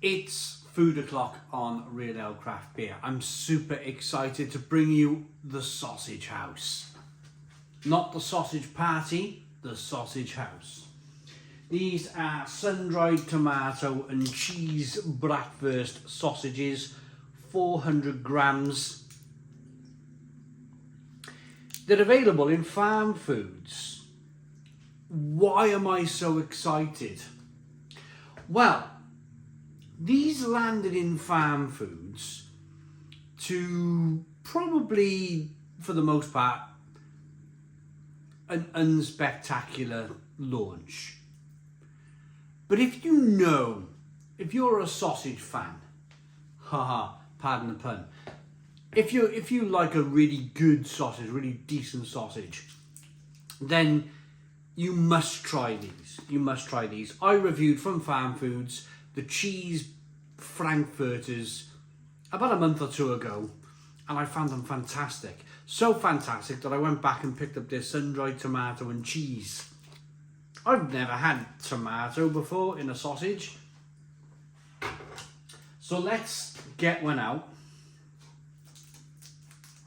It's food o'clock on Real Ale Craft Beer. I'm super excited to bring you the Sausage House. Not the sausage party, the Sausage House. These are sun-dried tomato and cheese Bratwurst sausages, 400 grams. They're available in Farmfoods. Why am I so excited? Well, these landed in Farmfoods to probably, for the most part, an unspectacular launch. But if you're a sausage fan, haha, pardon the pun, if you like a really good sausage, really decent sausage, then you must try these. You must try these. I reviewed from Farmfoods the cheese Frankfurters about a month or two ago, and I found them fantastic. So fantastic that I went back and picked up their sun-dried tomato and cheese. I've never had tomato before in a sausage. So let's get one out.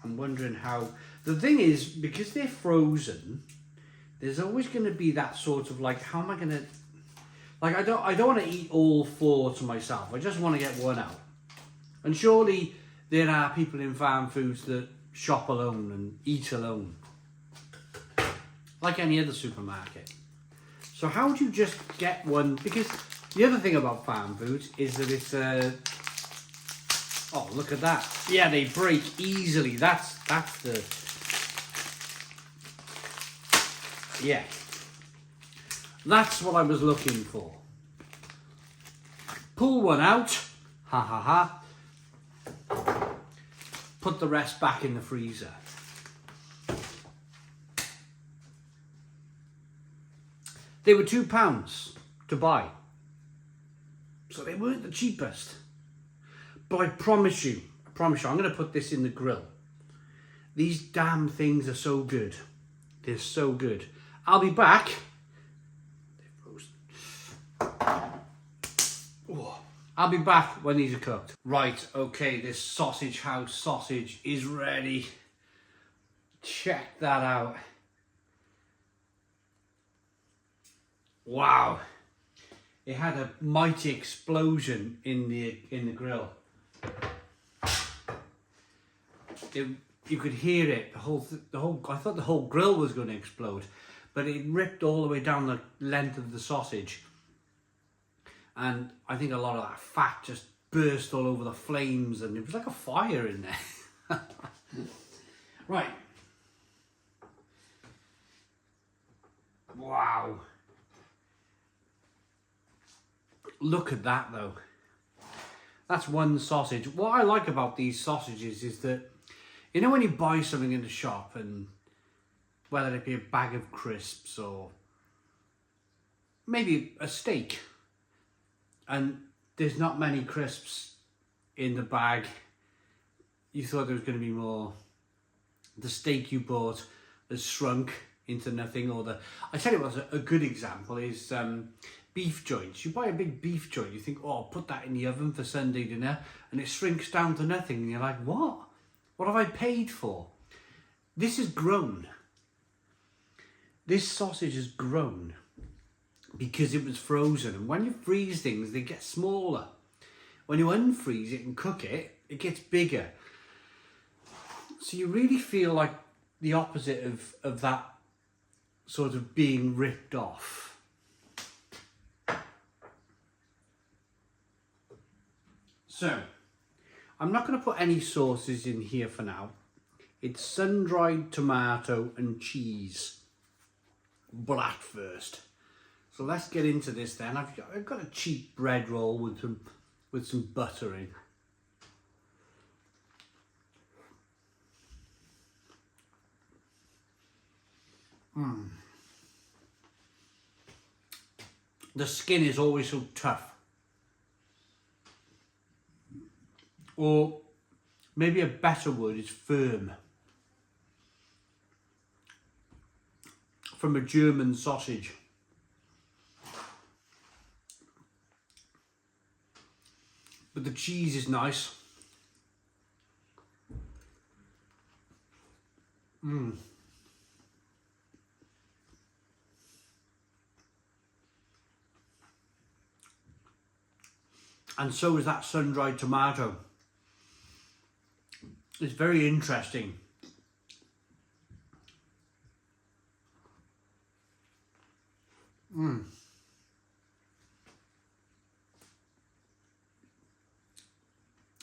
I'm wondering how... The thing is, because they're frozen, there's always going to be that sort of like, how am I going to... Like, I don't want to eat all four to myself. I just want to get one out. And surely there are people in Farmfoods that shop alone and eat alone. Like any other supermarket. So how do you just get one? Because the other thing about Farmfoods is that it's oh, look at that. Yeah, they break easily. That's the... Yeah. That's what I was looking for. Pull one out. Ha ha ha. Put the rest back in the freezer. They were £2 to buy. So they weren't the cheapest. But I promise you, I'm going to put this in the grill. These damn things are so good. They're so good. I'll be back. I'll be back when these are cooked. Right, okay, this Sausage House sausage is ready. Check that out. Wow. It had a mighty explosion in the grill. You could hear it. I thought the whole grill was going to explode, but it ripped all the way down the length of the sausage. And I think a lot of that fat just burst all over the flames, and it was like a fire in there. Right. Wow. Look at that though. That's one sausage. What I like about these sausages is that, you know, when you buy something in the shop, and whether it be a bag of crisps or maybe a steak, and there's not many crisps in the bag, you thought there was going to be more. The steak you bought has shrunk into nothing. Or I tell you what's a good example is beef joints. You buy a big beef joint, you think, oh, I'll put that in the oven for Sunday dinner, and it shrinks down to nothing, and you're like, what? What have I paid for? This has grown. This sausage has grown because it was frozen, and when you freeze things, they get smaller. When you unfreeze it and cook it, it gets bigger. So you really feel like the opposite of that sort of being ripped off. So, I'm not going to put any sauces in here for now. It's sun-dried tomato and cheese Bratwurst. So let's get into this then. I've got a cheap bread roll with some butter in. The skin is always so tough. Or maybe a better word is firm. From a German sausage. but the cheese is nice. And so is that sun-dried tomato. It's very interesting.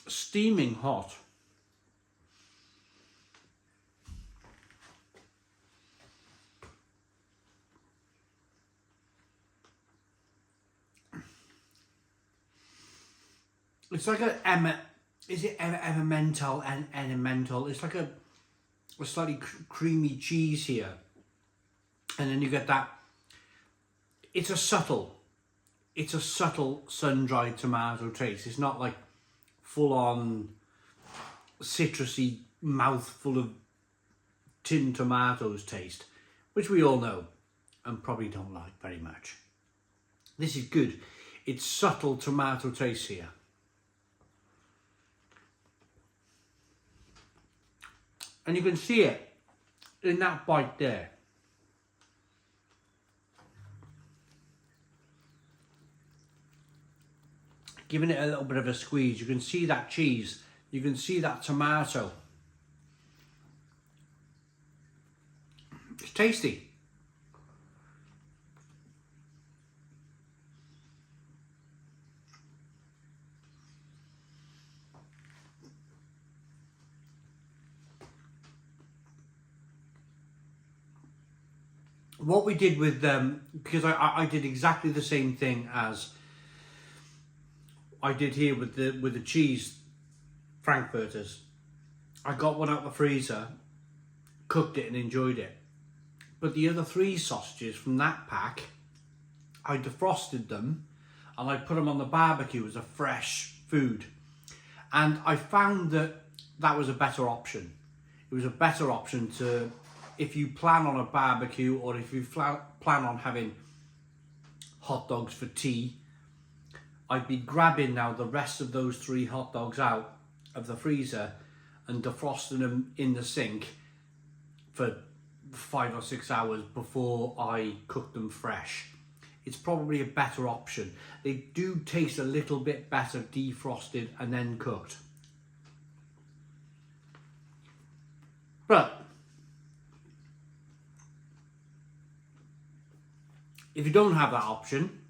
Steaming hot. It's like is it emmental and elemental? It's like a slightly creamy cheese here, and then you get that. It's a subtle sun-dried tomato taste. It's not like full-on citrusy mouthful of tinned tomatoes taste, which we all know and probably don't like very much. This is good. It's subtle tomato taste here. And you can see it in that bite there. Giving it a little bit of a squeeze, you can see that cheese, you can see that tomato. It's tasty. What we did with them, because I did exactly the same thing as I did here with the cheese Frankfurters. I got one out the freezer, cooked it and enjoyed it. But the other 3 sausages from that pack, I defrosted them and I put them on the barbecue as a fresh food. And I found that was a better option. It was a better option to, if you plan on a barbecue or if you plan on having hot dogs for tea, I'd be grabbing now the rest of those 3 hot dogs out of the freezer and defrosting them in the sink for 5 or 6 hours before I cook them fresh. It's probably a better option. They do taste a little bit better defrosted and then cooked. But if you don't have that option,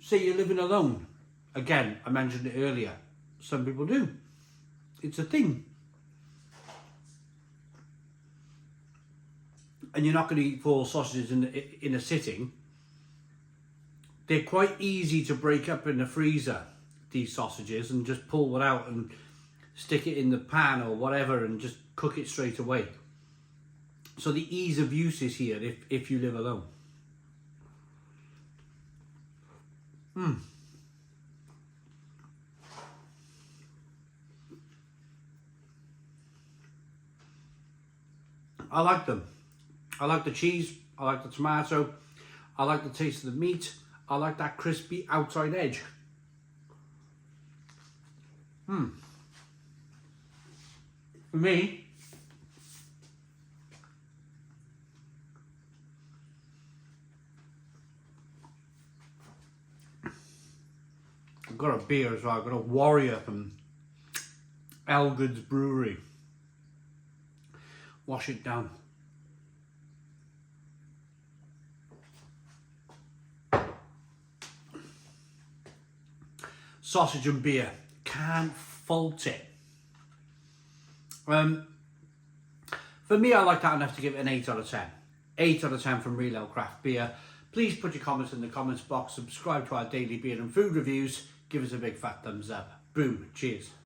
say you're living alone. Again, I mentioned it earlier. Some people do. It's a thing. And you're not going to eat 4 sausages in a sitting. They're quite easy to break up in the freezer, these sausages, and just pull one out and stick it in the pan or whatever and just cook it straight away. So the ease of use is here if you live alone. I like them. I like the cheese, I like the tomato, I like the taste of the meat, I like that crispy outside edge. For me, I've got a beer as well. I've got a Warrior from Elgood's Brewery. Wash it down. Sausage and beer, can't fault it. For me, I like that enough to give it an 8 out of 10. 8 out of 10 from Real Ale Craft Beer. Please put your comments in the comments box, subscribe to our daily beer and food reviews, give us a big fat thumbs up. Boom, cheers.